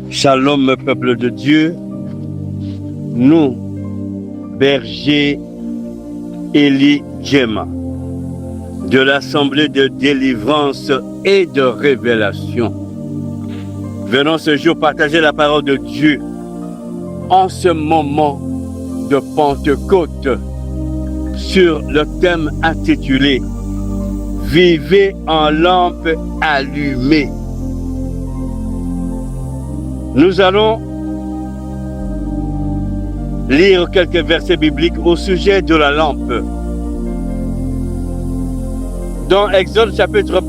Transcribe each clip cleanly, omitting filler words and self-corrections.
Shalom, peuple de Dieu. Nous, bergers Eli Djema, de l'Assemblée de délivrance et de révélation, venons ce jour partager la parole de Dieu en ce moment de Pentecôte sur le thème intitulé « Vivez en lampe allumée ». Nous allons lire quelques versets bibliques au sujet de la lampe. Dans Exode chapitre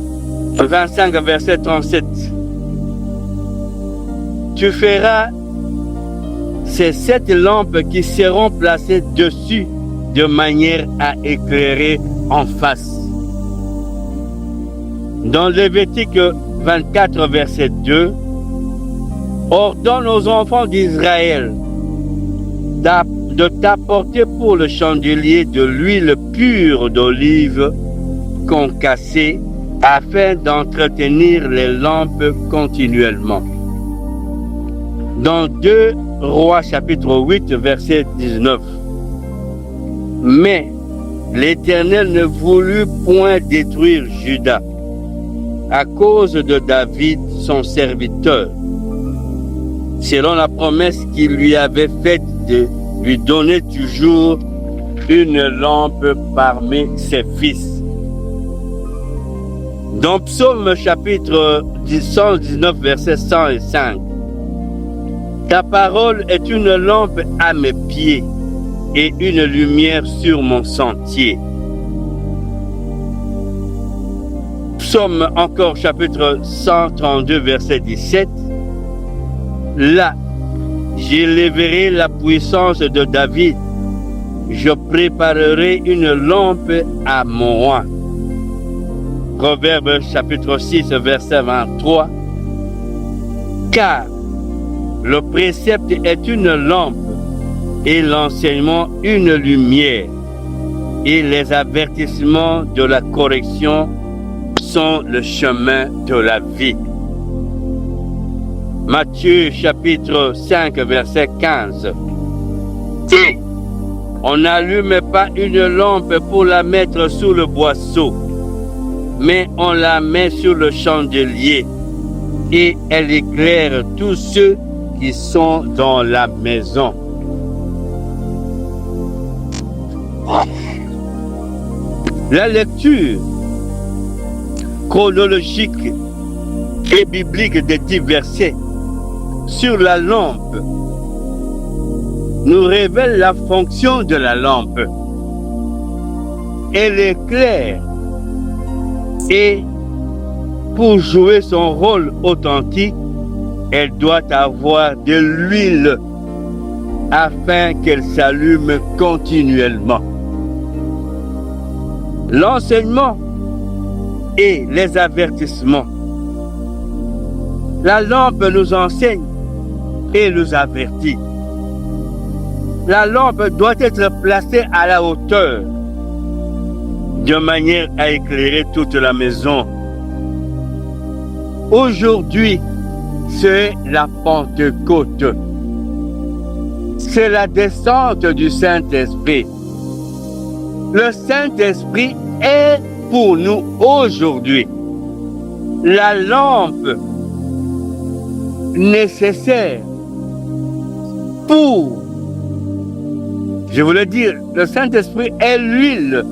25, verset 37, tu feras ces 7 lampes qui seront placées dessus de manière à éclairer en face. Dans Lévitique 24, verset 2, ordonne aux enfants d'Israël de t'apporter pour le chandelier de l'huile pure d'olive concassée afin d'entretenir les lampes continuellement. Dans 2 Rois chapitre 8 verset 19. Mais l'Éternel ne voulut point détruire Juda à cause de David son serviteur, selon la promesse qu'il lui avait faite de lui donner toujours une lampe parmi ses fils. Dans Psaume chapitre 119, verset 105, ta parole est une lampe à mes pieds et une lumière sur mon sentier. Psaume encore chapitre 132, verset 17, là, j'élèverai la puissance de David. Je préparerai une lampe à mon roi. Proverbe chapitre 6, verset 23. Car le précepte est une lampe et l'enseignement une lumière. Et les avertissements de la correction sont le chemin de la vie. Matthieu chapitre 5 verset 15. Et on n'allume pas une lampe pour la mettre sous le boisseau, mais on la met sur le chandelier et elle éclaire tous ceux qui sont dans la maison. La lecture chronologique et biblique des 10 versets sur la lampe nous révèle la fonction de la lampe. Elle éclaire et pour jouer son rôle authentique, elle doit avoir de l'huile afin qu'elle s'allume continuellement. L'enseignement et les avertissements. La lampe nous enseigne et nous avertit. La lampe doit être placée à la hauteur, de manière à éclairer toute la maison. Aujourd'hui, c'est la Pentecôte. C'est la descente du Saint-Esprit. Le Saint-Esprit est pour nous aujourd'hui la lampe nécessaire pour, je voulais dire, le Saint-Esprit est l'huile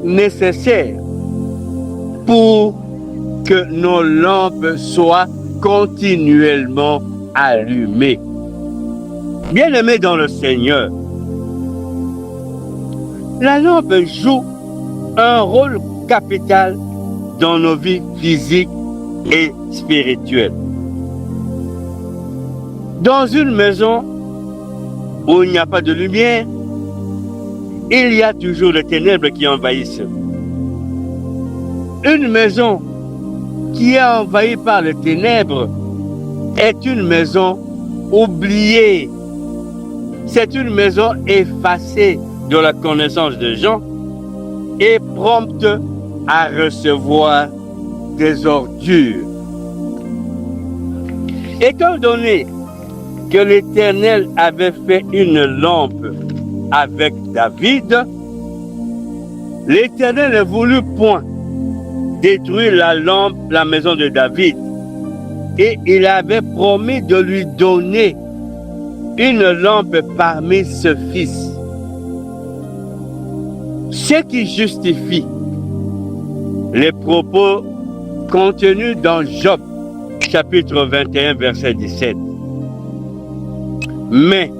nécessaire pour que nos lampes soient continuellement allumées. Bien-aimés dans le Seigneur, la lampe joue un rôle capital dans nos vies physiques et spirituelles. Dans une maison où il n'y a pas de lumière, il y a toujours les ténèbres qui envahissent. Une maison qui est envahie par les ténèbres est une maison oubliée. C'est une maison effacée de la connaissance des gens et prompte à recevoir des ordures. Étant donné que l'Éternel avait fait une lampe avec David, l'Éternel ne voulut point détruire la lampe, la maison de David, et il avait promis de lui donner une lampe parmi ses fils. Ce qui justifie les propos contenus dans Job, chapitre 21, verset 17. Mais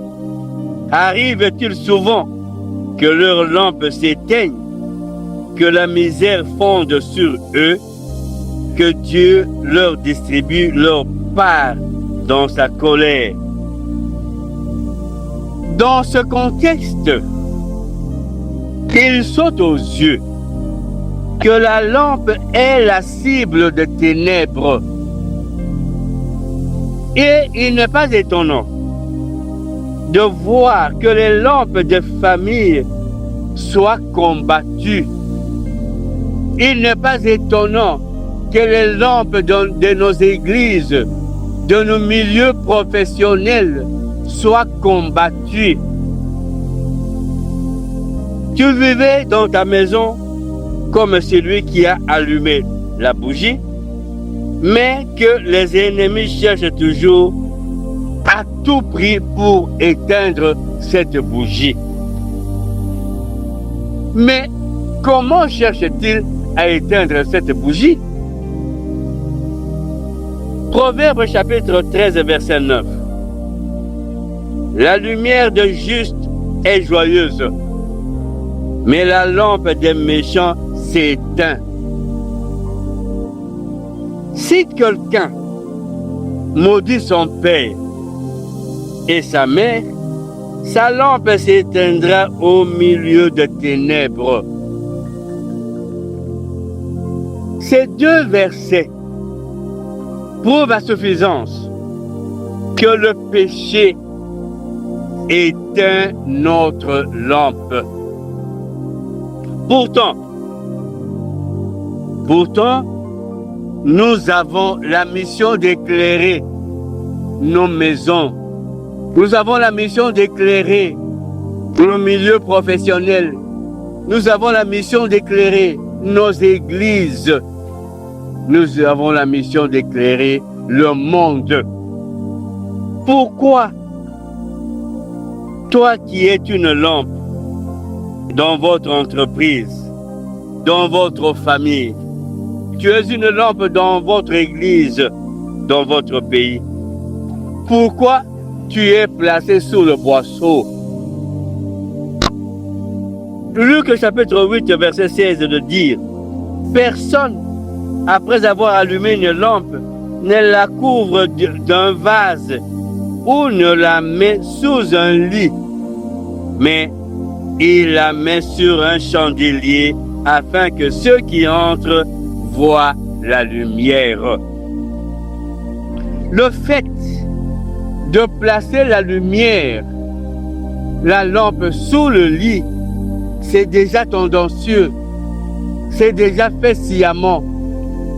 arrive-t-il souvent que leurs lampes s'éteignent, que la misère fonde sur eux, que Dieu leur distribue leur part dans sa colère? Dans ce contexte, il saute aux yeux que la lampe est la cible de ténèbres. Et il n'est pas étonnant de voir que les lampes de famille soient combattues. Il n'est pas étonnant que les lampes de nos églises, de nos milieux professionnels soient combattues. Tu vivais dans ta maison comme celui qui a allumé la bougie, mais que les ennemis cherchent toujours à tout prix pour éteindre cette bougie. Mais comment cherche-t-il à éteindre cette bougie? Proverbe chapitre 13, verset 9. La lumière de juste est joyeuse, mais la lampe des méchants s'éteint. Si quelqu'un maudit son père et sa mère, sa lampe s'éteindra au milieu de ténèbres. Ces deux versets prouvent à suffisance que le péché éteint notre lampe. Pourtant, nous avons la mission d'éclairer nos maisons. Nous avons la mission d'éclairer nos milieux professionnels. Nous avons la mission d'éclairer nos églises. Nous avons la mission d'éclairer le monde. Pourquoi, toi qui es une lampe dans votre entreprise, dans votre famille, tu es une lampe dans votre église, dans votre pays, pourquoi tu es placé sous le boisseau? Luc chapitre 8, verset 16 de dire: personne, après avoir allumé une lampe, ne la couvre d'un vase ou ne la met sous un lit, mais il la met sur un chandelier afin que ceux qui entrent voient la lumière. Le fait de placer la lumière, la lampe sous le lit, c'est déjà tendancieux, c'est déjà fait sciemment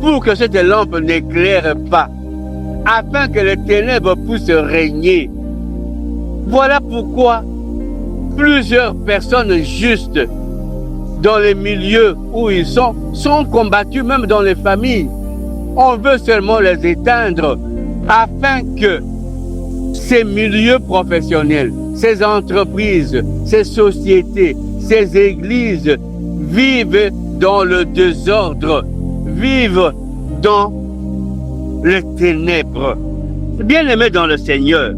pour que cette lampe n'éclaire pas, afin que les ténèbres puissent régner. Voilà pourquoi plusieurs personnes justes dans les milieux où ils sont combattus, même dans les familles. On veut seulement les éteindre afin que ces milieux professionnels, ces entreprises, ces sociétés, ces églises vivent dans le désordre, vivent dans les ténèbres. Bien-aimés dans le Seigneur,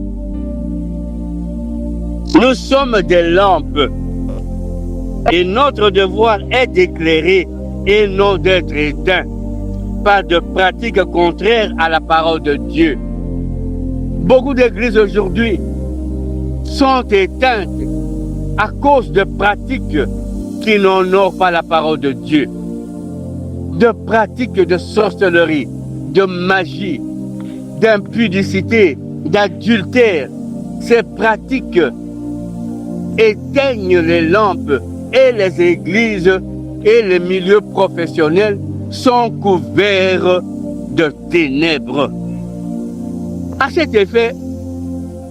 nous sommes des lampes et notre devoir est d'éclairer et non d'être éteints par de pratiques contraires à la parole de Dieu. Beaucoup d'églises aujourd'hui sont éteintes à cause de pratiques qui n'honorent pas la parole de Dieu, de pratiques de sorcellerie, de magie, d'impudicité, d'adultère. Ces pratiques éteignent les lampes et les églises et les milieux professionnels sont couverts de ténèbres. À cet effet,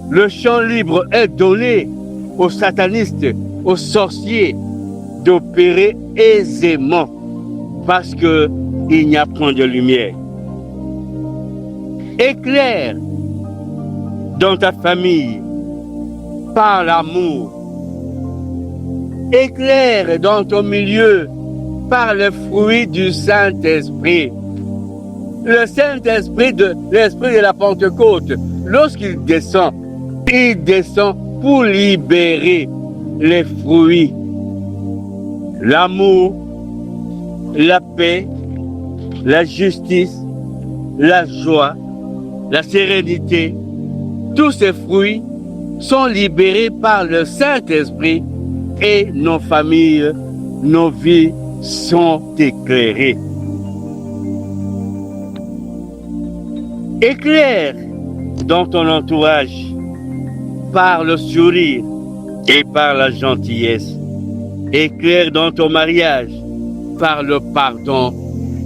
le champ libre est donné aux satanistes, aux sorciers d'opérer aisément parce qu'il n'y a point de lumière. Éclaire dans ta famille par l'amour. Éclaire dans ton milieu par le fruit du Saint-Esprit. Le Saint-Esprit, l'Esprit de la Pentecôte, lorsqu'il descend, il descend pour libérer les fruits. L'amour, la paix, la justice, la joie, la sérénité, tous ces fruits sont libérés par le Saint-Esprit et nos familles, nos vies sont éclairées. Éclaire dans ton entourage par le sourire et par la gentillesse. Éclaire dans ton mariage par le pardon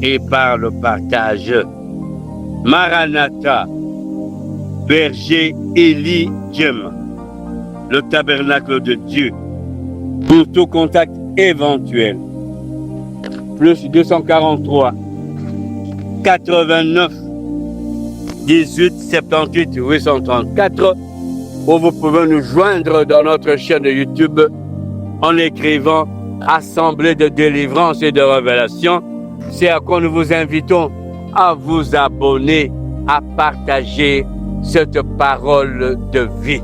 et par le partage. Maranatha, berger Élie Djem, le tabernacle de Dieu, pour tout contact éventuel. Plus 243 89 18 78 834, où vous pouvez nous joindre dans notre chaîne de YouTube en écrivant Assemblée de délivrance et de révélation. C'est à quoi nous vous invitons à vous abonner, à partager cette parole de vie.